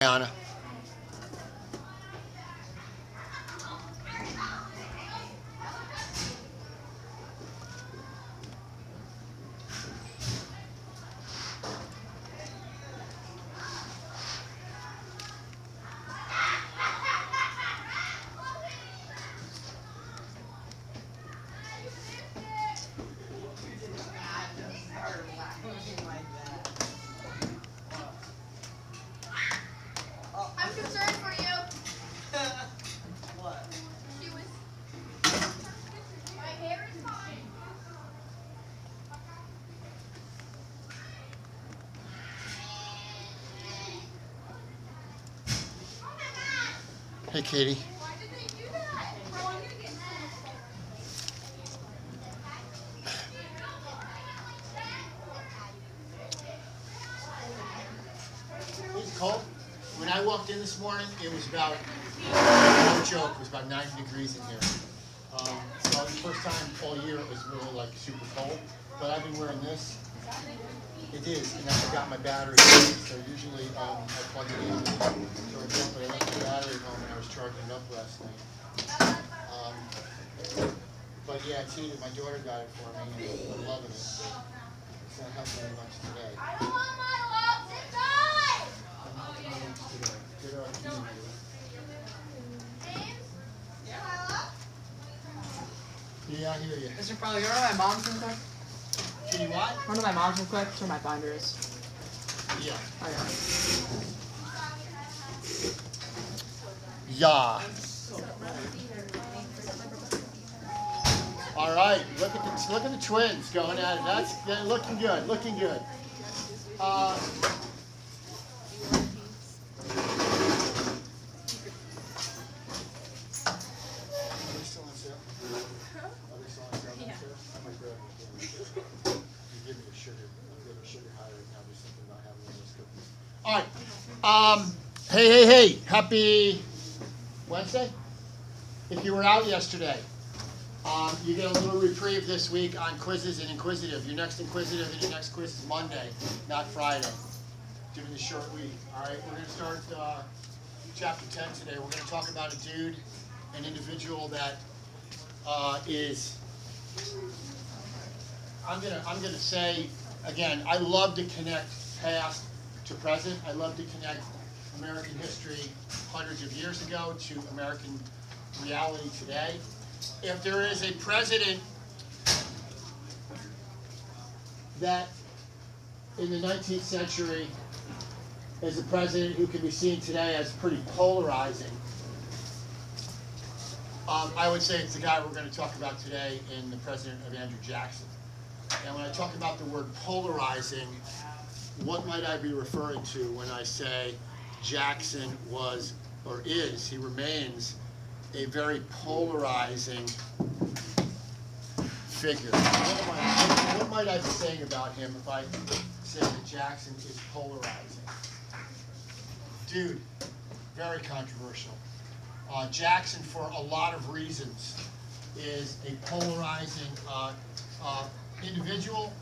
Anna. I'm concerned for you. What? She was. My hair is fine. Hey, Katie. Why did they do that? Bro, I'm gonna get It's cold. When I walked in this morning, it was about, no joke, it was about 90 degrees in here. So the first time all year it was really like super cold. But I've been wearing this. It is, and I forgot my battery. So usually I plug it in, charge it up, but I left the battery at home and I was charging it up last night. But yeah, it's heated. My daughter got it for me, and I'm loving it. It's not helping me much today. I don't want my love inside! Get our community. James? Yeah, my love? Yeah, I hear you. Mr. Farley, you want my mom's real quick? Can you what? One of my mom's real quick. That's where my binder is. Yeah. Oh Yeah. yeah. All right. Look at the twins going at it. They're looking good. Looking good. Are they still on sale? Are they still on sale downstairs? Oh my God. You give me a sugar. I'm getting sugar high right now. There's something about having one of those cookies. All right. Hey. Happy Wednesday. If you were out yesterday, you get a little reprieve this week on quizzes and inquisitive. Your next inquisitive and your next quiz is Monday, not Friday. Doing a short week. All right, we're going to start chapter 10 today. We're going to talk about a dude, an individual that is. I'm gonna say again. I love to connect past to present. I love to connect American history hundreds of years ago to American reality today. If there is a president that in the 19th century is a president who can be seen today as pretty polarizing, I would say it's the guy we're going to talk about today in the president of Andrew Jackson. And when I talk about the word polarizing, what might I be referring to when I say Jackson was, or is, he remains a very polarizing figure? What might I be saying about him if I say that Jackson is polarizing? Dude, very controversial. Jackson, for a lot of reasons, is a polarizing individual,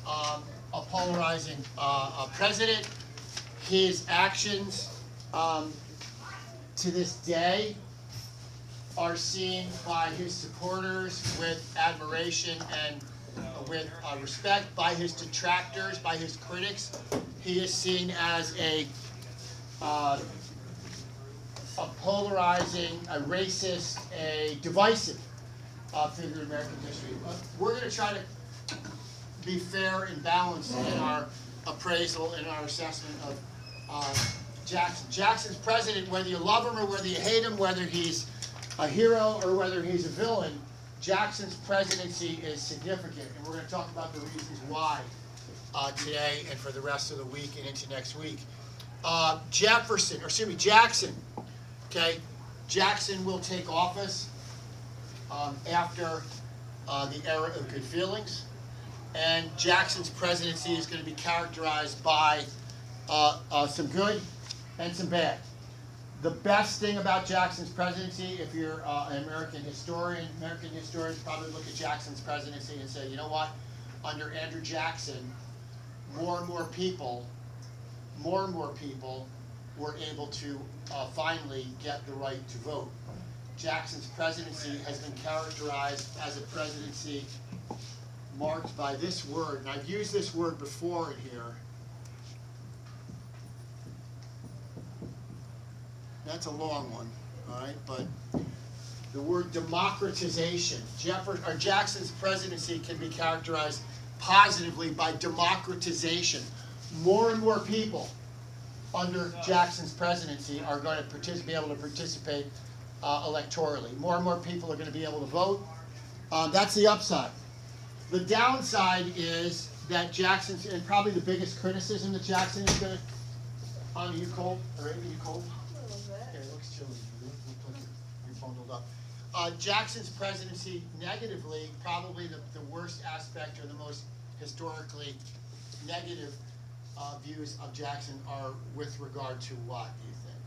a polarizing president. His actions to this day are seen by his supporters with admiration and with respect, by his detractors, by his critics. He is seen as a polarizing, a racist, a divisive figure in American history. We're going to try to be fair and balanced in our appraisal and our assessment of Jackson. Jackson's president, whether you love him or whether you hate him, whether he's a hero or whether he's a villain, Jackson's presidency is significant, and we're going to talk about the reasons why today and for the rest of the week and into next week. Jackson. Okay, Jackson will take office after the era of good feelings, and Jackson's presidency is going to be characterized by some good and some bad. The best thing about Jackson's presidency, if you're an American historians probably look at Jackson's presidency and say, you know what, under Andrew Jackson, more and more people were able to finally get the right to vote. Jackson's presidency has been characterized as a presidency marked by this word, and I've used this word before in here. That's a long one, all right, but the word democratization. Jackson's presidency can be characterized positively by democratization. More and more people under Jackson's presidency are going to be able to participate electorally. More and more people are going to be able to vote. That's the upside. The downside is that Jackson's, and probably the biggest criticism that Jackson is going to, are you cold? Are you cold? A little bit. Okay, it looks chilly. You look like you're bundled up. Jackson's presidency, negatively, probably the worst aspect or the most historically negative views of Jackson are with regard to what, do you think?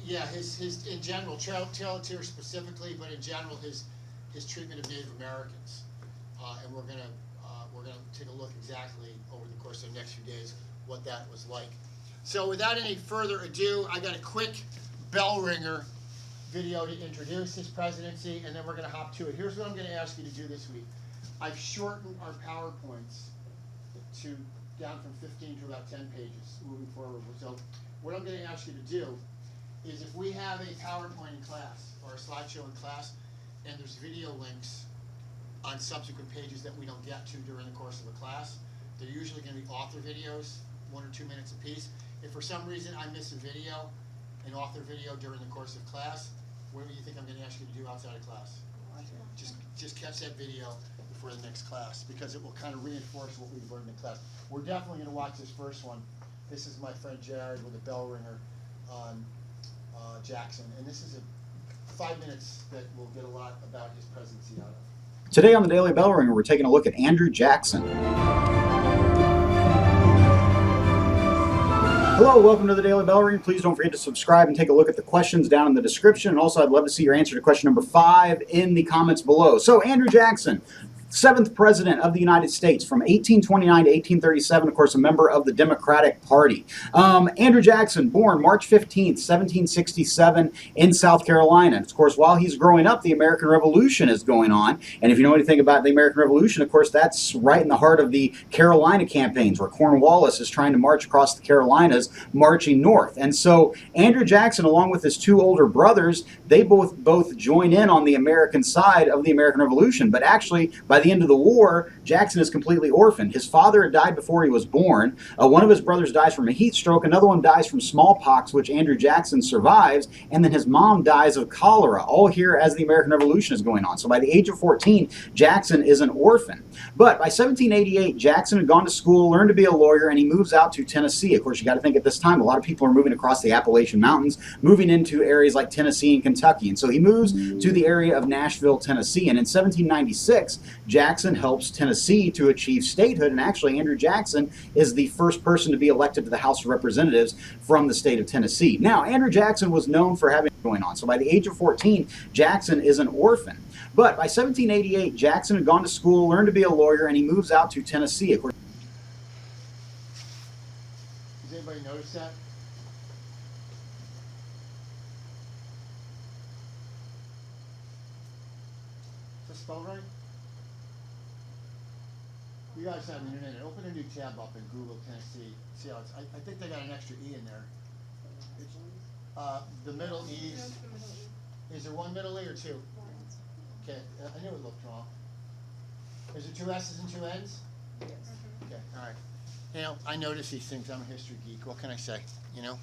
Yeah, his in general, Taylor specifically, but in general, his treatment of Native Americans, and we're gonna take a look exactly over the course of the next few days what that was like. So without any further ado, I got a quick bell ringer video to introduce his presidency, and then we're going to hop to it. Here's what I'm going to ask you to do this week. I've shortened our PowerPoints down from 15 to about 10 pages moving forward. So what I'm going to ask you to do is, if we have a PowerPoint in class or a slideshow in class, and there's video links on subsequent pages that we don't get to during the course of a class, they're usually going to be author videos, 1 or 2 minutes apiece. If for some reason I miss a video, an author video during the course of class, what do you think I'm going to ask you to do outside of class? Just catch that video before the next class, because it will kind of reinforce what we've learned in class. We're definitely going to watch this first one. This is my friend Jared with a bell ringer on Jackson, and this is 5 minutes that we'll get a lot about his presidency out of. Today on the Daily Bell Ringer, we're taking a look at Andrew Jackson. Hello, welcome to the Daily Bell Ringer. Please don't forget to subscribe and take a look at the questions down in the description. And also, I'd love to see your answer to question number 5 in the comments below. So, Andrew Jackson, 7th President of the United States from 1829 to 1837, of course, a member of the Democratic Party. Andrew Jackson, born March 15th, 1767 in South Carolina. Of course, while he's growing up, the American Revolution is going on. And if you know anything about the American Revolution, of course, that's right in the heart of the Carolina campaigns, where Cornwallis is trying to march across the Carolinas, marching north. And so Andrew Jackson, along with his 2 older brothers, they both join in on the American side of the American Revolution. But actually, by the end of the war, Jackson is completely orphaned. His father had died before he was born. One of his brothers dies from a heat stroke. Another one dies from smallpox, which Andrew Jackson survives. And then his mom dies of cholera, all here as the American Revolution is going on. So by the age of 14, Jackson is an orphan. But by 1788, Jackson had gone to school, learned to be a lawyer, and he moves out to Tennessee. Of course, you got to think at this time, a lot of people are moving across the Appalachian Mountains, moving into areas like Tennessee and Kentucky. And so he moves to the area of Nashville, Tennessee. And in 1796, Jackson helps Tennessee to achieve statehood, and actually Andrew Jackson is the first person to be elected to the House of Representatives from the state of Tennessee. Now, Andrew Jackson was known for having going on. So by the age of 14, Jackson is an orphan. But by 1788, Jackson had gone to school, learned to be a lawyer, and he moves out to Tennessee. Of course, does anybody notice that? Is that spelled right? You guys have the internet. Open a new tab up in Google Tennessee. See how it's, I think they got an extra E in there. The middle E's. Is there one middle E or 2? Okay, I knew it looked wrong. Is there 2 S's and 2 N's? Yes. Okay, all right. You know, I notice these things. I'm a history geek. What can I say? You know?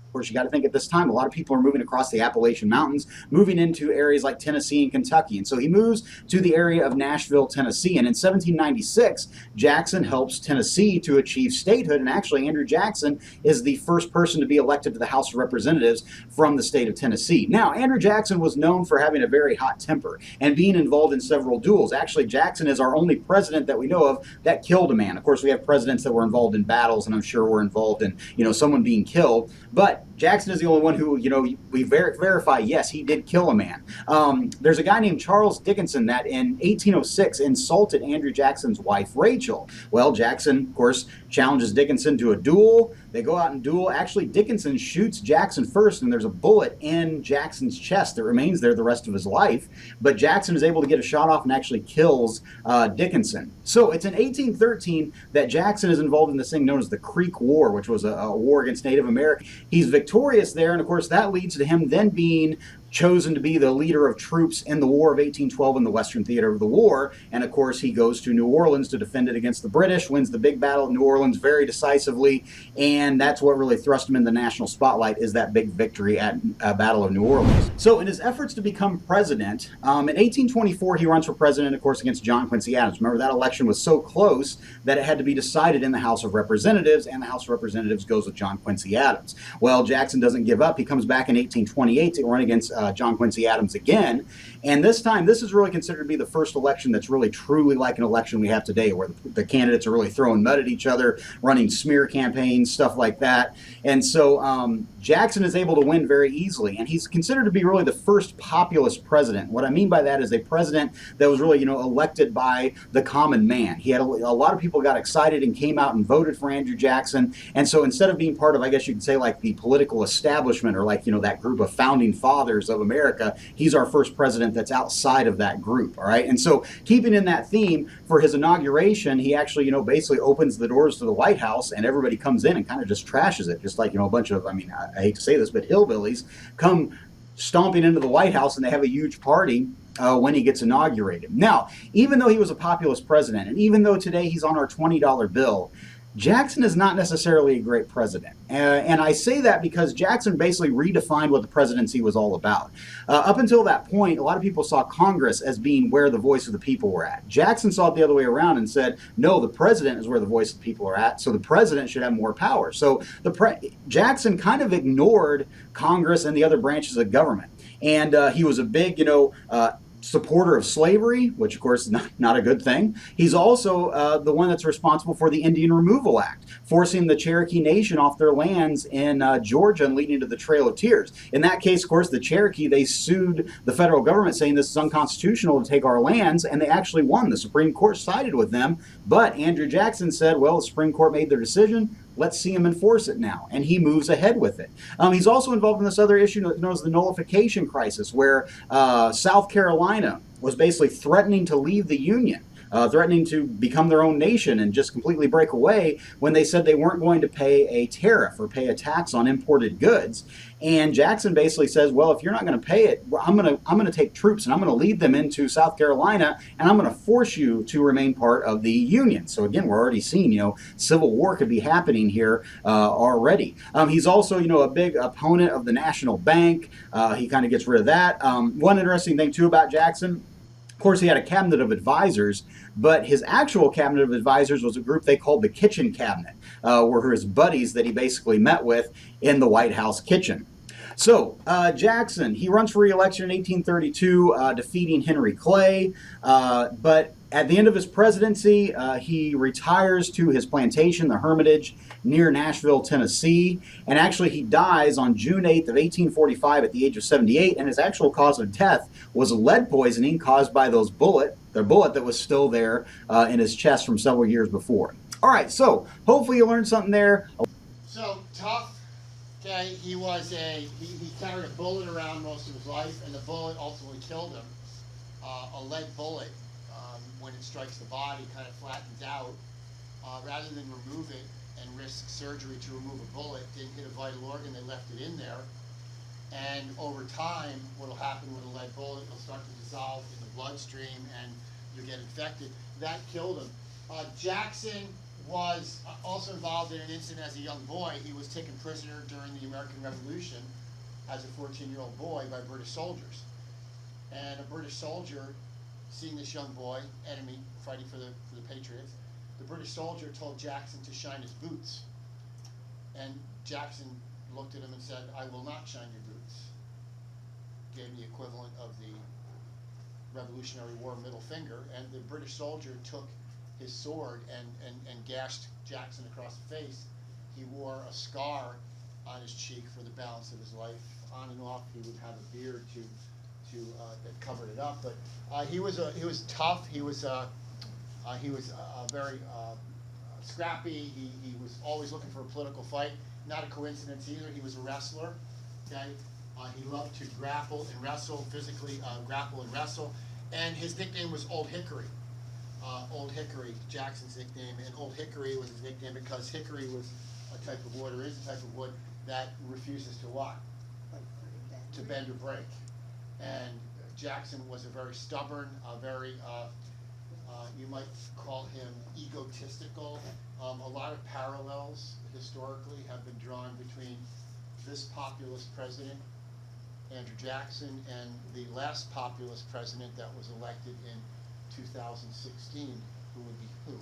Of course, you got to think at this time, a lot of people are moving across the Appalachian Mountains, moving into areas like Tennessee and Kentucky. And so he moves to the area of Nashville, Tennessee. And in 1796, Jackson helps Tennessee to achieve statehood. And actually, Andrew Jackson is the first person to be elected to the House of Representatives from the state of Tennessee. Now, Andrew Jackson was known for having a very hot temper and being involved in several duels. Actually, Jackson is our only president that we know of that killed a man. Of course, we have presidents that were involved in battles, and I'm sure were involved in, someone being killed. But Jackson is the only one who, we verify, yes, he did kill a man. There's a guy named Charles Dickinson that in 1806 insulted Andrew Jackson's wife, Rachel. Well, Jackson, of course, challenges Dickinson to a duel. They go out and duel. Actually, Dickinson shoots Jackson first, and there's a bullet in Jackson's chest that remains there the rest of his life. But Jackson is able to get a shot off and actually kills Dickinson. So it's in 1813 that Jackson is involved in this thing known as the Creek War, which was a war against Native Americans. He's victorious there, and of course that leads to him then being chosen to be the leader of troops in the War of 1812 in the Western Theater of the War. And of course he goes to New Orleans to defend it against the British, wins the big battle at New Orleans very decisively, and that's what really thrust him in the national spotlight, is that big victory at Battle of New Orleans. So in his efforts to become president, in 1824 he runs for president, of course, against John Quincy Adams. Remember, that election was so close that it had to be decided in the House of Representatives, and the House of Representatives goes with John Quincy Adams. Well, Jackson doesn't give up. He comes back in 1828 to run against John Quincy Adams again, and this time this is really considered to be the first election that's really truly like an election we have today, where the candidates are really throwing mud at each other, running smear campaigns, stuff like that. And so Jackson is able to win very easily, and he's considered to be really the first populist president. What I mean by that is a president that was really, elected by the common man. He had a lot of people got excited and came out and voted for Andrew Jackson, and so instead of being part of, I guess you could say, like the political establishment, or like, that group of founding fathers of America, he's our first president that's outside of that group, all right? And so keeping in that theme, for his inauguration, he actually, basically opens the doors to the White House, and everybody comes in and kind of just trashes it, just like, a bunch of, I hate to say this, but hillbillies come stomping into the White House, and they have a huge party when he gets inaugurated. Now, even though he was a populist president, and even though today he's on our $20 bill, Jackson is not necessarily a great president. And I say that because Jackson basically redefined what the presidency was all about. Up until that point, a lot of people saw Congress as being where the voice of the people were at. Jackson saw it the other way around and said, no, the president is where the voice of the people are at, so the president should have more power. So Jackson kind of ignored Congress and the other branches of government. And he was a big, supporter of slavery, which of course is not a good thing. He's also the one that's responsible for the Indian Removal Act, forcing the Cherokee Nation off their lands in Georgia and leading to the Trail of Tears. In that case, of course, the Cherokee, they sued the federal government saying this is unconstitutional to take our lands, and they actually won. The Supreme Court sided with them, but Andrew Jackson said, well, the Supreme Court made their decision. Let's see him enforce it now. And he moves ahead with it. He's also involved in this other issue known as the nullification crisis, where South Carolina was basically threatening to leave the Union, threatening to become their own nation and just completely break away, when they said they weren't going to pay a tariff or pay a tax on imported goods. And Jackson basically says, well, if you're not going to pay it, I'm going to take troops and I'm going to lead them into South Carolina, and I'm going to force you to remain part of the Union. So again, we're already seeing, civil war could be happening here already. He's also, a big opponent of the National Bank. He kind of gets rid of that. One interesting thing too about Jackson, of course, he had a cabinet of advisors, but his actual cabinet of advisors was a group they called the Kitchen Cabinet, were his buddies that he basically met with in the White House kitchen. So, Jackson, he runs for re-election in 1832, defeating Henry Clay, but at the end of his presidency, he retires to his plantation, the Hermitage, near Nashville, Tennessee, and actually he dies on June 8th of 1845 at the age of 78, and his actual cause of death was lead poisoning caused by the bullet that was still there in his chest from several years before. All right, so hopefully you learned something there. So tough. Okay, he carried a bullet around most of his life, and the bullet ultimately killed him. A lead bullet, when it strikes the body, kind of flattens out. Rather than remove it and risk surgery to remove a bullet, didn't hit a vital organ, they left it in there. And over time, what will happen with a lead bullet, it'll start to dissolve in the bloodstream and you'll get infected. That killed him. Jackson was also involved in an incident as a young boy. He was taken prisoner during the American Revolution as a 14-year-old boy by British soldiers. And a British soldier, seeing this young boy, enemy, fighting for the Patriots, the British soldier told Jackson to shine his boots. And Jackson looked at him and said, I will not shine your boots. Gave the equivalent of the Revolutionary War middle finger, and the British soldier took his sword and gashed Jackson across the face. He wore a scar on his cheek for the balance of his life. On and off, he would have a beard that covered it up. But he was tough. He was very scrappy. He was always looking for a political fight. Not a coincidence either. He was a wrestler. Okay, he loved to grapple and wrestle, physically grapple and wrestle. And his nickname was Old Hickory. Old Hickory, Jackson's nickname, and Old Hickory was his nickname because hickory was a type of wood, or is a type of wood that refuses to what? To bend or break. And Jackson was a very stubborn, you might call him egotistical. A lot of parallels historically have been drawn between this populist president, Andrew Jackson, and the last populist president that was elected in 2016, who would be who?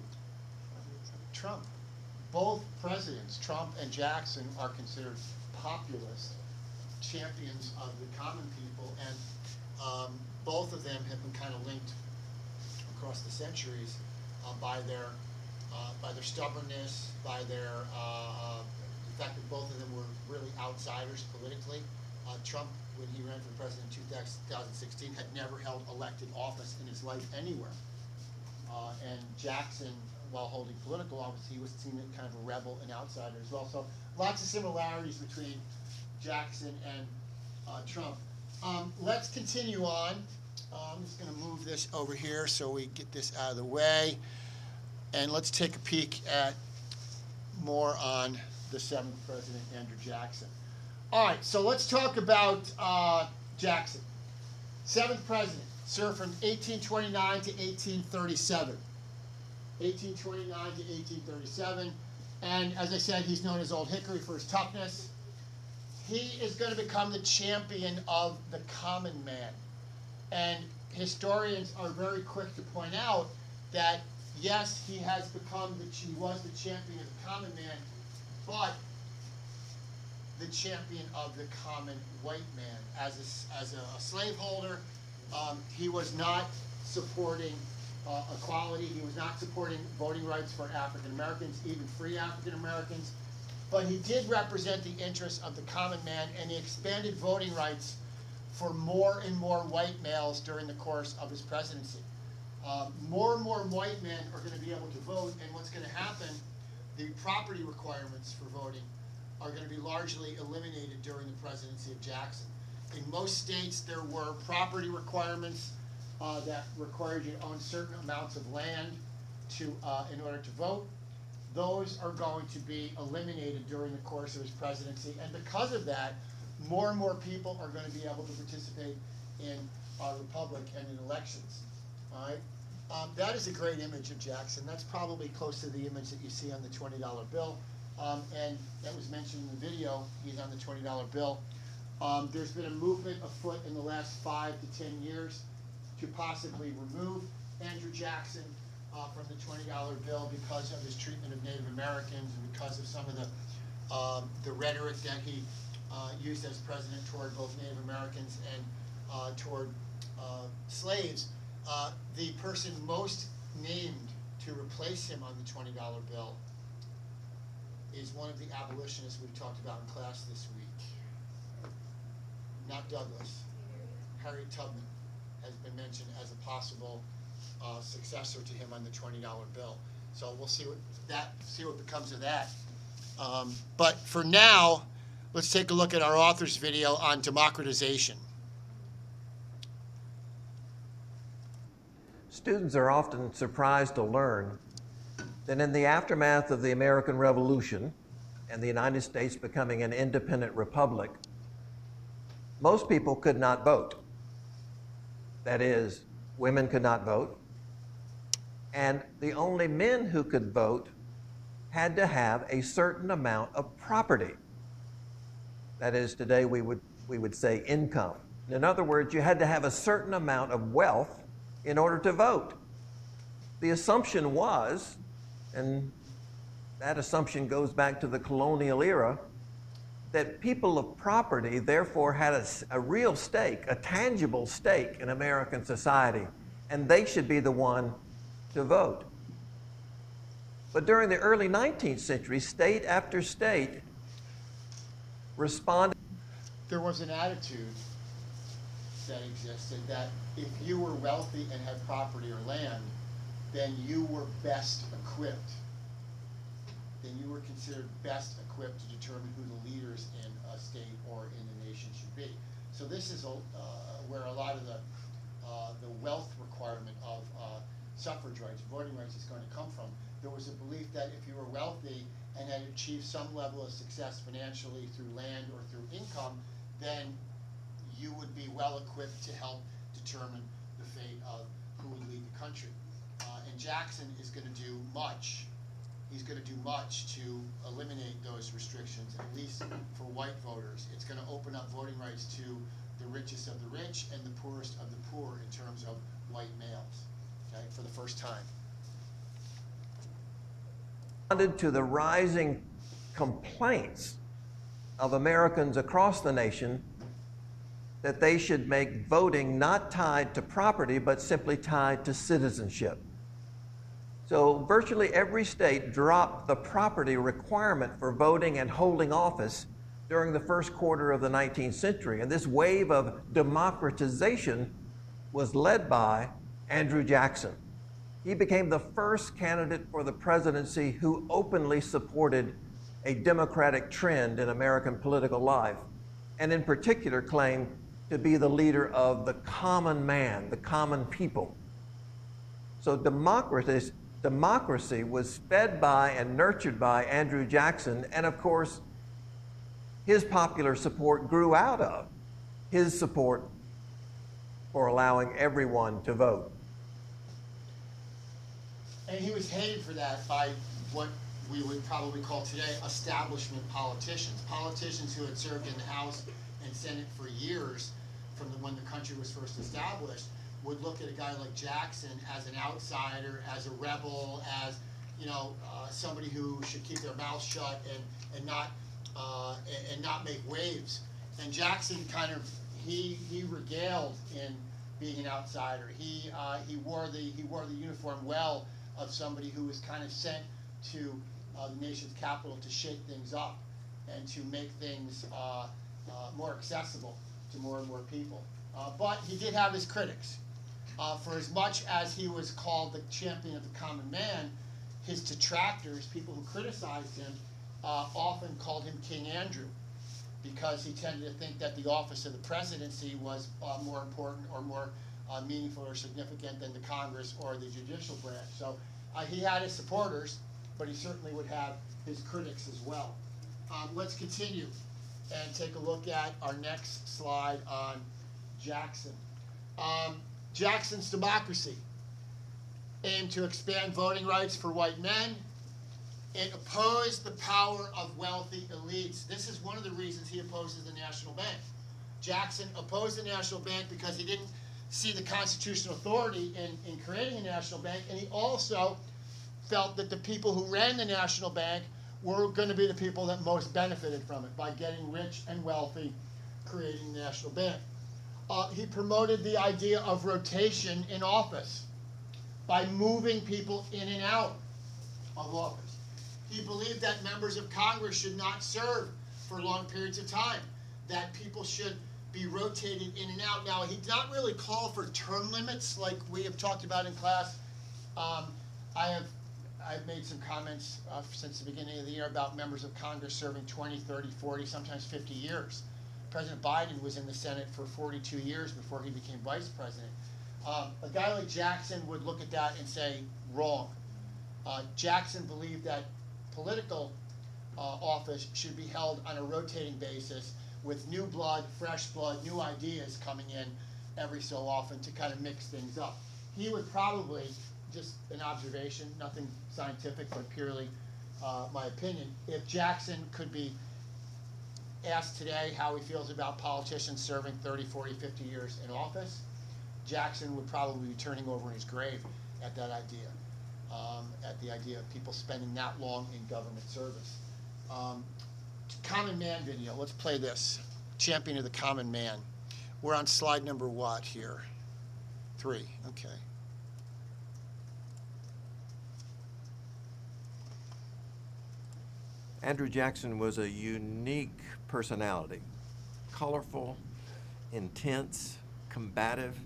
Trump. Both presidents, Trump and Jackson, are considered populist champions of the common people, and both of them have been kind of linked across the centuries by their stubbornness, by the fact that both of them were really outsiders politically. Trump, when he ran for president in 2016, had never held elected office in his life anywhere. And Jackson, while holding political office, he was seen as kind of a rebel and outsider as well. So lots of similarities between Jackson and Trump. Let's continue on. I'm just going to move this over here so we get this out of the way. And let's take a peek at more on the 7th president, Andrew Jackson. All right, so let's talk about Jackson. 7th president, served from 1829 to 1837. 1829 to 1837. And as I said, he's known as Old Hickory for his toughness. He is going to become the champion of the common man. And historians are very quick to point out that, yes, he was the champion of the common man, but the champion of the common white man. As a slaveholder, he was not supporting equality. He was not supporting voting rights for African Americans, even free African Americans. But he did represent the interests of the common man, and he expanded voting rights for more and more white males during the course of his presidency. More and more white men are going to be able to vote, and what's going to happen, the property requirements for voting are going to be largely eliminated during the presidency of Jackson. In most states, there were property requirements that required you to own certain amounts of land in order to vote. Those are going to be eliminated during the course of his presidency, and because of that, more and more people are going to be able to participate in our republic and in elections. All right? That is a great image of Jackson. That's probably close to the image that you see on the $20 bill. And that was mentioned in the video. He's on the $20 bill. There's been a movement afoot in the last 5 to 10 years to possibly remove Andrew Jackson from the $20 bill because of his treatment of Native Americans and because of some of the rhetoric that he used as president toward both Native Americans and toward slaves. The person most named to replace him on the $20 bill is one of the abolitionists we talked about in class this week. Not Douglas. Harriet Tubman has been mentioned as a possible successor to him on the $20 bill. So we'll see what becomes of that. But for now, let's take a look at our author's video on democratization. Students are often surprised to learn that in the aftermath of the American Revolution and the United States becoming an independent republic, most people could not vote. That is, women could not vote, and the only men who could vote had to have a certain amount of property. That is, today we would say income. In other words, you had to have a certain amount of wealth in order to vote. The assumption was, and that assumption goes back to the colonial era, that people of property therefore had a real stake, a tangible stake in American society, and they should be the one to vote. But during the early 19th century, state after state responded. There was an attitude that existed that if you were wealthy and had property or land, then you were best equipped. Then you were considered best equipped to determine who the leaders in a state or in the nation should be. So this is where a lot of the wealth requirement of suffrage rights, voting rights is going to come from. There was a belief that if you were wealthy and had achieved some level of success financially through land or through income, then you would be well equipped to help determine the fate of who would lead the country. And Jackson is going to do much. He's going to do much to eliminate those restrictions, at least for white voters. It's going to open up voting rights to the richest of the rich and the poorest of the poor in terms of white males, okay, for the first time. Responded to the rising complaints of Americans across the nation that they should make voting not tied to property, but simply tied to citizenship. So virtually every state dropped the property requirement for voting and holding office during the first quarter of the 19th century. And this wave of democratization was led by Andrew Jackson. He became the first candidate for the presidency who openly supported a democratic trend in American political life, and in particular claimed to be the leader of the common man, the common people. So democracy was fed by and nurtured by Andrew Jackson, and of course, his popular support grew out of his support for allowing everyone to vote. And he was hated for that by what we would probably call today establishment politicians. Politicians who had served in the House and Senate for years from when the country was first established would look at a guy like Jackson as an outsider, as a rebel, as somebody who should keep their mouth shut and not make waves. And Jackson he regaled in being an outsider. He wore the uniform well of somebody who was kind of sent to the nation's capital to shake things up and to make things more accessible to more and more people. But he did have his critics. For as much as he was called the champion of the common man, his detractors, people who criticized him, often called him King Andrew, because he tended to think that the office of the presidency was more important or more meaningful or significant than the Congress or the judicial branch. So he had his supporters, but he certainly would have his critics as well. Let's continue and take a look at our next slide on Jackson. Jackson's democracy aimed to expand voting rights for white men. It opposed the power of wealthy elites. This is one of the reasons he opposes the National Bank. Jackson opposed the National Bank because he didn't see the constitutional authority in creating a national bank, and he also felt that the people who ran the National Bank were going to be the people that most benefited from it by getting rich and wealthy, creating the National Bank. He promoted the idea of rotation in office by moving people in and out of office. He believed that members of Congress should not serve for long periods of time, that people should be rotated in and out. Now, he did not really call for term limits like we have talked about in class. I've made some comments since the beginning of the year about members of Congress serving 20, 30, 40, sometimes 50 years. President Biden was in the Senate for 42 years before he became vice president. A guy like Jackson would look at that and say, wrong. Jackson believed that political office should be held on a rotating basis with new blood, fresh blood, new ideas coming in every so often to kind of mix things up. He would probably, just an observation, nothing scientific, but purely my opinion, if Jackson could be asked today how he feels about politicians serving 30, 40, 50 years in office, Jackson would probably be turning over in his grave at that idea, at the idea of people spending that long in government service. Common Man video, let's play this. Champion of the Common Man. We're on slide number what here? 3, okay. Andrew Jackson was a unique personality, colorful, intense, combative,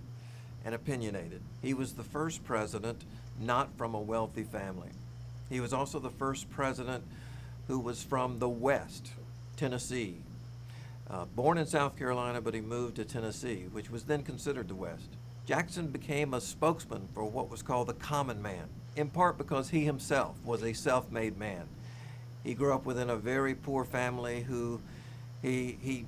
and opinionated. He was the first president not from a wealthy family. He was also the first president who was from the West, Tennessee. Born in South Carolina, but he moved to Tennessee, which was then considered the West. Jackson became a spokesman for what was called the common man, in part because he himself was a self-made man. He grew up within a very poor family who he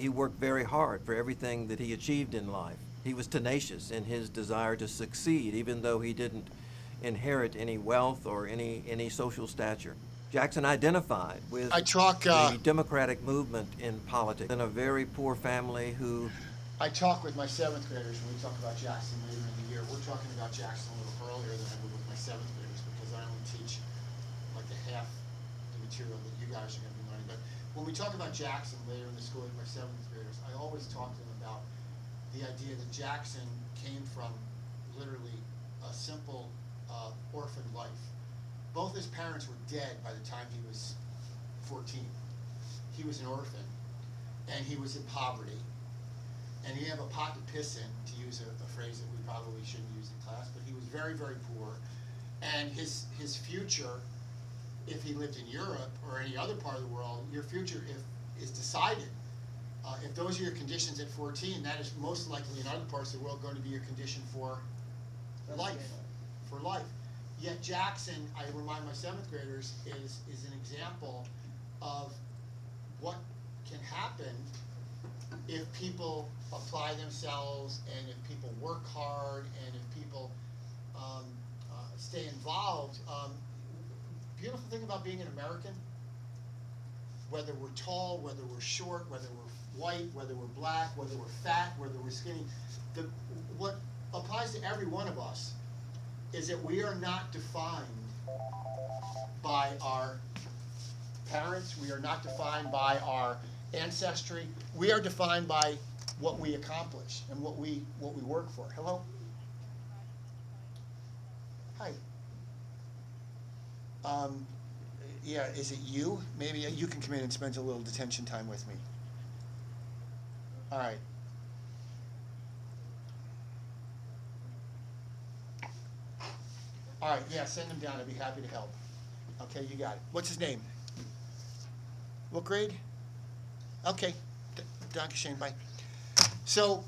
worked very hard for everything that he achieved in life. He was tenacious in his desire to succeed, even though he didn't inherit any wealth or any social stature. Jackson identified with the Democratic movement in politics in a very poor family who... I talk with my 7th graders when we talk about Jackson later in the year. We're talking about Jackson a little earlier than I would with my 7th graders because I only teach like a half the material that you guys are going to be learning. But when we talk about Jackson later in the school with my 7th graders, I always talk to them about the idea that Jackson came from literally a simple orphan life. Both his parents were dead by the time he was 14. He was an orphan, and he was in poverty. And he didn't have a pot to piss in, to use a phrase that we probably shouldn't use in class, but he was very, very poor. And his future, if he lived in Europe or any other part of the world, your future is decided. If those are your conditions at 14, that is most likely in other parts of the world going to be your condition for life. For life. Yet Jackson, I remind my 7th graders, is an example of what can happen if people apply themselves and if people work hard and if people stay involved. Beautiful thing about being an American, whether we're tall, whether we're short, whether we're white, whether we're black, whether we're fat, whether we're skinny, what applies to every one of us is that we are not defined by our parents, we are not defined by our ancestry, we are defined by what we accomplish and what we work for. Hello? Hi. Yeah, is it you? Maybe you can come in and spend a little detention time with me. All right. All right, yeah, send him down. I'd be happy to help. Okay, you got it. What's his name? What grade? Okay, Dr. Shane, bye. So,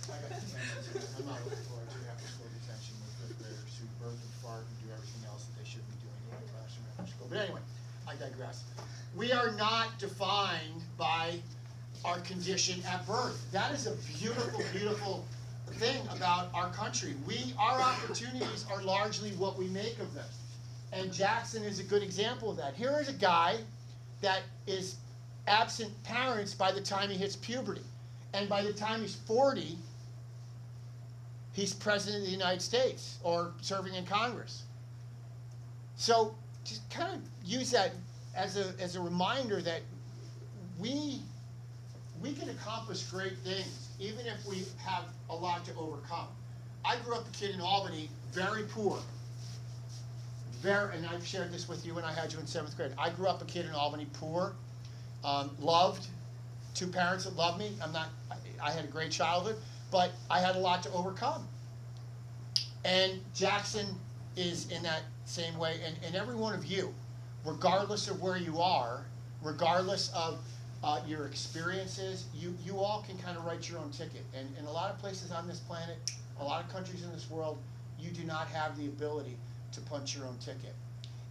I got detention. I'm not looking forward to after-school detention with 5th graders who burp and fart and do everything else that they shouldn't be doing in the classroom after school. But anyway, I digress. We are not defined by our condition at birth. That is a beautiful, beautiful thing about our country. Our opportunities are largely what we make of them. And Jackson is a good example of that. Here is a guy that is absent parents by the time he hits puberty. And by the time he's 40, he's president of the United States or serving in Congress. So just kind of use that as a reminder that we can accomplish great things even if we have a lot to overcome. I grew up a kid in Albany, very poor. And I've shared this with you when I had you in 7th grade. I grew up a kid in Albany, poor, loved, 2 parents that loved me. I had a great childhood, but I had a lot to overcome. And Jackson is in that same way, and every one of you, regardless of where you are, regardless of your experiences, you all can kind of write your own ticket. And in a lot of places on this planet, a lot of countries in this world, you do not have the ability to punch your own ticket.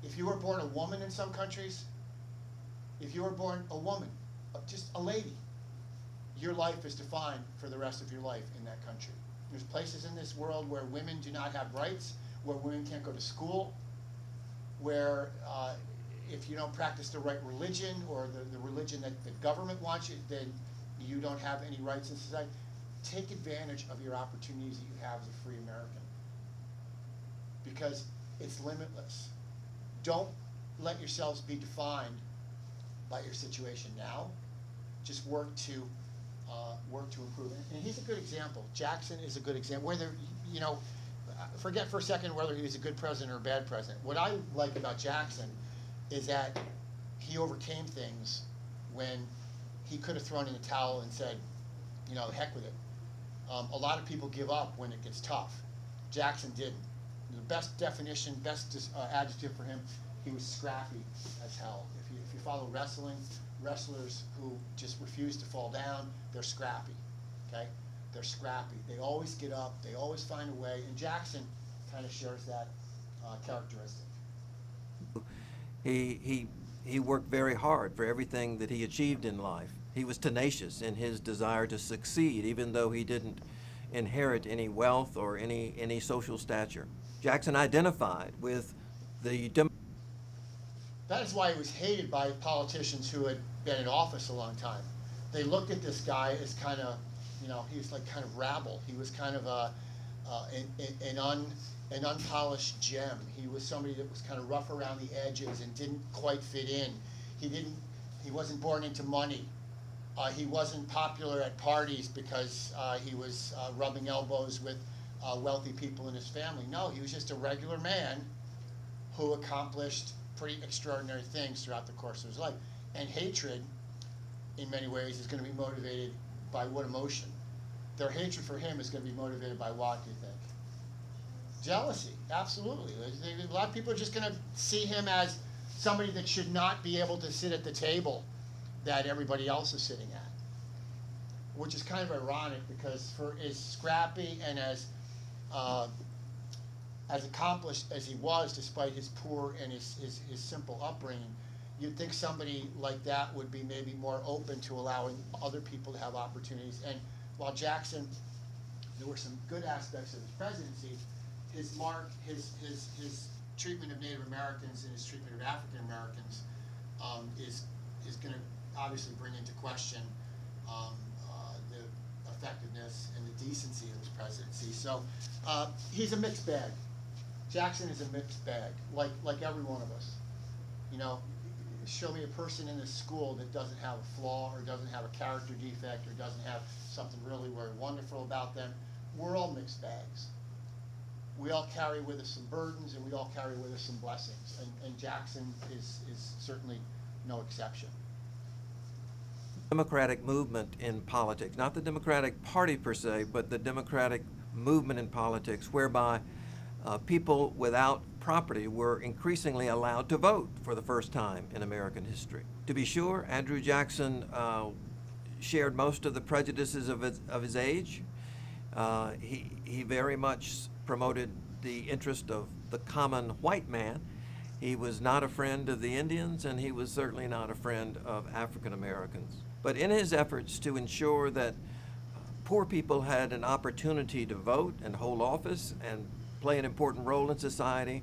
If you were born a woman in some countries, if you were born a woman, just a lady, your life is defined for the rest of your life in that country. There's places in this world where women do not have rights, where women can't go to school, where if you don't practice the right religion or the religion that the government wants you, then you don't have any rights in society. Take advantage of your opportunities that you have as a free American, because it's limitless. Don't let yourselves be defined by your situation now. Just work to improve. And he's a good example. Jackson is a good example. Whether, forget for a second whether he was a good president or a bad president. What I like about Jackson is that he overcame things when he could have thrown in the towel and said, you know, heck with it. A lot of people give up when it gets tough. Jackson didn't. The best definition, best adjective for him, he was scrappy as hell. If you follow wrestling, wrestlers who just refuse to fall down, they're scrappy, okay? They're scrappy. They always get up. They always find a way. And Jackson kind of shares that characteristic. He worked very hard for everything that he achieved in life. He was tenacious in his desire to succeed, even though he didn't inherit any wealth or any social stature. Jackson identified with the That is why he was hated by politicians who had been in office a long time. They looked at this guy as kind of, you know, he was like kind of rabble. He was kind of an unpolished gem. He was somebody that was kind of rough around the edges and didn't quite fit in. He wasn't born into money. He wasn't popular at parties because he was rubbing elbows with wealthy people in his family. No, he was just a regular man who accomplished pretty extraordinary things throughout the course of his life. And hatred, in many ways, is going to be motivated by what emotion? Their hatred for him is going to be motivated by what, do you think? Jealousy, absolutely. A lot of people are just going to see him as somebody that should not be able to sit at the table that everybody else is sitting at. Which is kind of ironic because for as scrappy and as accomplished as he was, despite his poor and his simple upbringing, you'd think somebody like that would be maybe more open to allowing other people to have opportunities. And while Jackson, there were some good aspects of his presidency, his treatment of Native Americans and his treatment of African Americans is going to obviously bring into question the effectiveness and the decency of his presidency. So he's a mixed bag. Jackson is a mixed bag, like every one of us. You know, show me a person in this school that doesn't have a flaw or doesn't have a character defect or doesn't have something really very wonderful about them. We're all mixed bags. We all carry with us some burdens and we all carry with us some blessings. And Jackson is certainly no exception. Democratic movement in politics, not the Democratic Party per se, but the Democratic movement in politics, whereby people without property were increasingly allowed to vote for the first time in American history. To be sure, Andrew Jackson shared most of the prejudices of his age. He very much promoted the interest of the common white man. He was not a friend of the Indians, and he was certainly not a friend of African Americans. But in his efforts to ensure that poor people had an opportunity to vote and hold office and play an important role in society,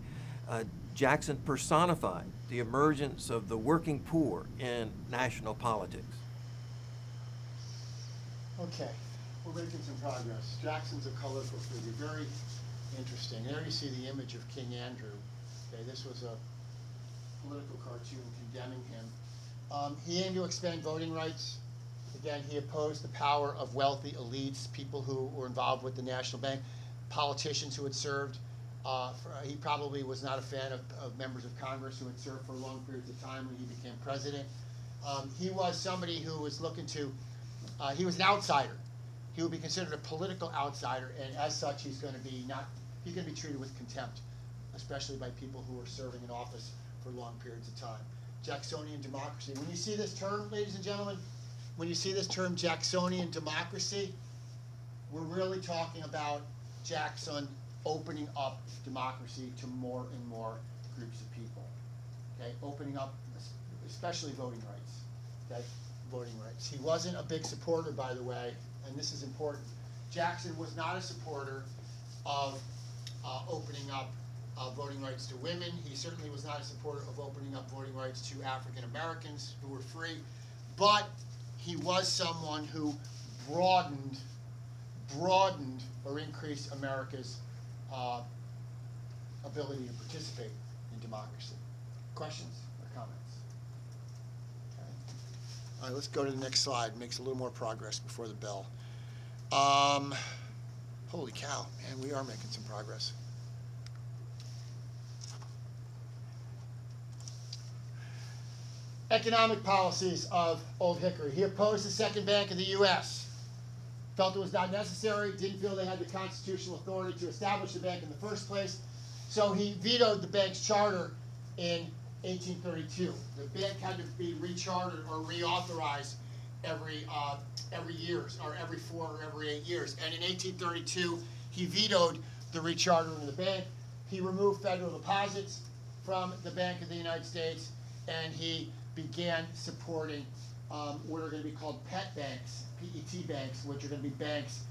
Jackson personified the emergence of the working poor in national politics. Okay, we're making some progress. Jackson's a colorful figure, very interesting. There you see the image of King Andrew. Okay, this was a political cartoon condemning him. He aimed to expand voting rights. Again, he opposed the power of wealthy elites, people who were involved with the National Bank, politicians who had served. He probably was not a fan of members of Congress who had served for long periods of time when he became president. He was somebody who was looking to, he was an outsider. He would be considered a political outsider, and as such, he's going to be treated with contempt, especially by people who are serving in office for long periods of time. Jacksonian democracy. When you see this term, ladies and gentlemen, when you see this term Jacksonian democracy, we're really talking about Jackson opening up democracy to more and more groups of people. Okay, opening up, especially voting rights. Okay, voting rights. He wasn't a big supporter, by the way, and this is important. Jackson was not a supporter of opening up voting rights to women. He certainly was not a supporter of opening up voting rights to African Americans who were free, but he was someone who broadened or increased America's ability to participate in democracy. Questions or comments? Okay. All right, let's go to the next slide. Makes a little more progress before the bell. Holy cow, man, we are making some progress. Economic policies of Old Hickory. He opposed the second bank of the U.S. Felt it was not necessary, didn't feel they had the constitutional authority to establish the bank in the first place, so he vetoed the bank's charter in 1832. The bank had to be rechartered or reauthorized every year, or every 4 or every 8 years. And in 1832, he vetoed the rechartering of the bank. He removed federal deposits from the Bank of the United States, and he began supporting what are going to be called PET banks, PET banks, which are going to be banks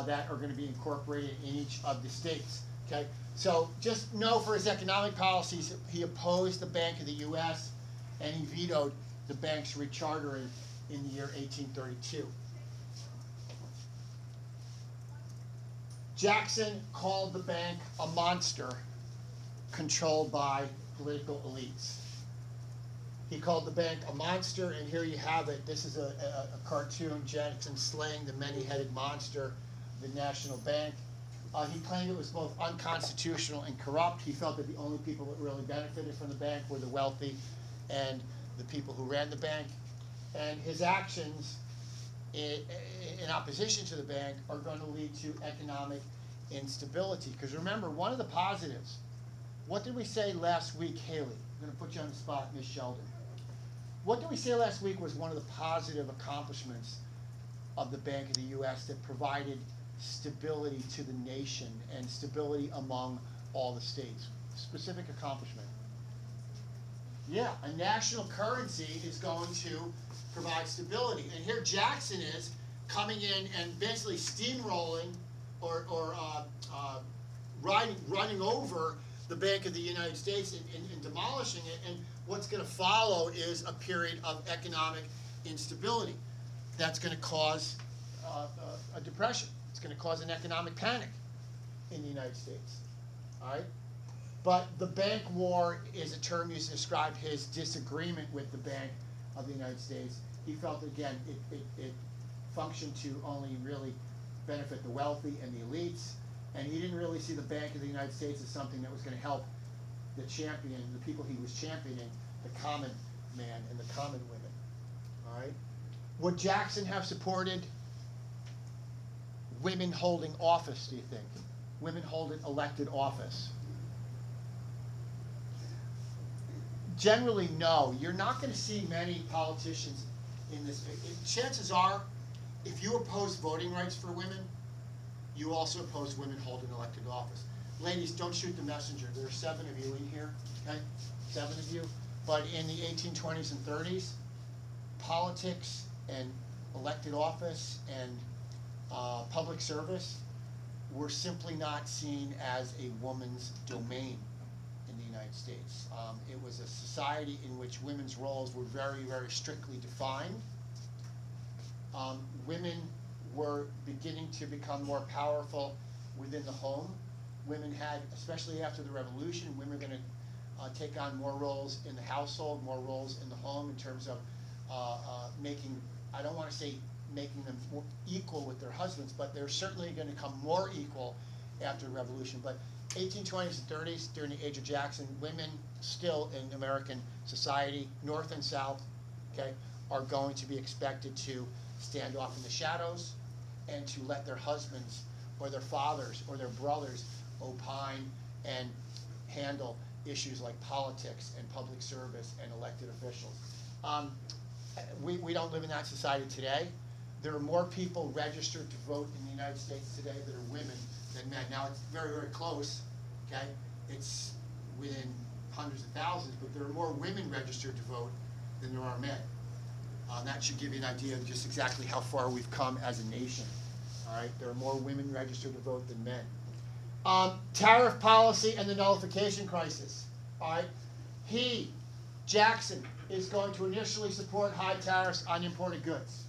that are going to be incorporated in each of the states. Okay, so just know for his economic policies, he opposed the Bank of the U.S. and he vetoed the bank's rechartering in the year 1832. Jackson called the bank a monster controlled by political elites. He called the bank a monster, and here you have it. This is a cartoon, Jackson slaying the many-headed monster, the National Bank. He claimed it was both unconstitutional and corrupt. He felt that the only people that really benefited from the bank were the wealthy and the people who ran the bank. And his actions in opposition to the bank are going to lead to economic instability. Because remember, one of the positives, what did we say last week, Haley? I'm going to put you on the spot, Miss Sheldon. What did we say last week was one of the positive accomplishments of the Bank of the U.S. that provided stability to the nation and stability among all the states? Specific accomplishment. Yeah, a national currency is going to provide stability. And here Jackson is coming in and basically steamrolling or running over the Bank of the United States and demolishing it. And what's going to follow is a period of economic instability that's going to cause a depression. It's going to cause an economic panic in the United States. All right? But the bank war is a term used to describe his disagreement with the Bank of the United States. He felt, again, it functioned to only really benefit the wealthy and the elites, and he didn't really see the Bank of the United States as something that was going to help the champion, the people he was championing, the common man and the common women. All right? Would Jackson have supported women holding office, do you think? Women holding elected office? Generally, no. You're not going to see many politicians in this. Chances are, if you oppose voting rights for women, you also oppose women holding elected office. Ladies, don't shoot the messenger. There are 7 of you in here, okay? 7 of you. But in the 1820s and 30s, politics and elected office and public service were simply not seen as a woman's domain in the United States. It was a society in which women's roles were very, very strictly defined. Women were beginning to become more powerful within the home. Women had, especially after the Revolution, women were going to take on more roles in the household, more roles in the home in terms of making, I don't want to say making them more equal with their husbands, but they're certainly going to become more equal after the Revolution. But 1820s and 30s, during the age of Jackson, women still in American society, North and South, okay, are going to be expected to stand off in the shadows and to let their husbands or their fathers or their brothers opine and handle issues like politics and public service and elected officials. We don't live in that society today. There are more people registered to vote in the United States today that are women than men. Now, it's very, very close, okay? It's within hundreds of thousands, but there are more women registered to vote than there are men. That should give you an idea of just exactly how far we've come as a nation. All right, there are more women registered to vote than men. Tariff policy and the nullification crisis. All right, Jackson, is going to initially support high tariffs on imported goods.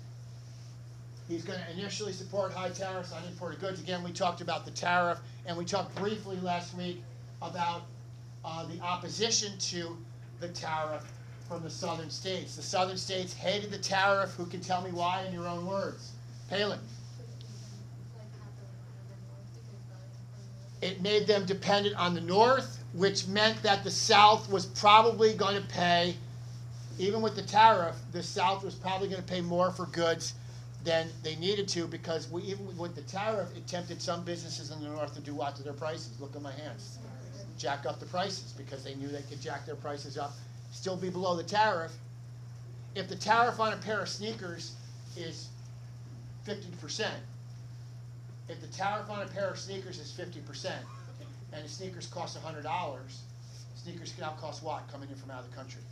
He's going to initially support high tariffs on imported goods. Again, we talked about the tariff, and we talked briefly last week about the opposition to the tariff from the southern states. The southern states hated the tariff. Who can tell me why in your own words? Palin. It made them dependent on the North, which meant that the South was probably going to pay even with the tariff, the South was probably going to pay more for goods than they needed to, because even with the tariff, it tempted some businesses in the North to do what to their prices? Look at my hands. Jack up the prices, because they knew they could jack their prices up, still be below the tariff. If the tariff on a pair of sneakers is 50%, if the tariff on a pair of sneakers is 50%, and the sneakers cost $100, sneakers can now cost what coming in from out of the country?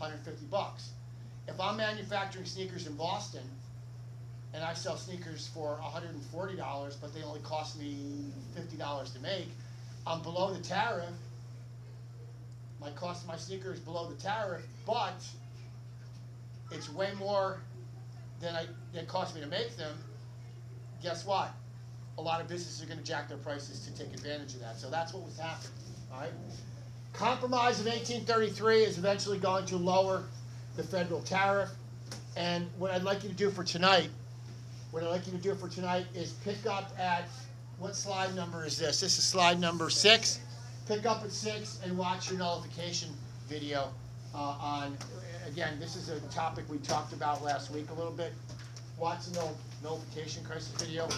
$150. If I'm manufacturing sneakers in Boston, and I sell sneakers for $140, but they only cost me $50 to make, I'm below the tariff. My cost of my sneaker is below the tariff, but it's way more than it cost me to make them. Guess what? A lot of businesses are going to jack their prices to take advantage of that. So that's what was happening. All right. Compromise of 1833 is eventually going to lower the federal tariff. And what I'd like you to do for tonight, is pick up at, what slide number is this? This is slide number 6. Pick up at 6 and watch your nullification video on, again, this is a topic we talked about last week a little bit. Watch the nullification crisis video.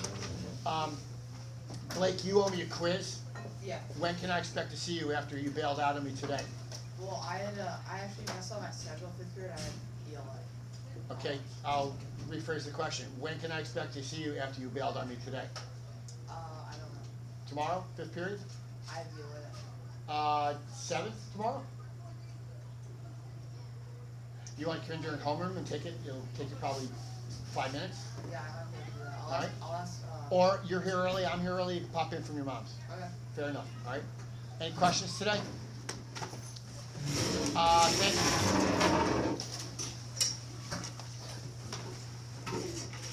Blake, you owe me a quiz. Yeah. When can I expect to see you after you bailed out on me today? Well, I actually messed up my schedule 5th period. I had ELA. Okay, I'll rephrase the question. When can I expect to see you after you bailed on me today? I don't know. Tomorrow, 5th period? I have ELA. 7th tomorrow? You want to come in during homeroom and take it? It'll take you probably 5 minutes. Yeah, I might be able to do that. All right. I'll ask. Or you're here early, I'm here early, you can pop in from your mom's. Okay. Fair enough, all right? Any questions today? Thank you.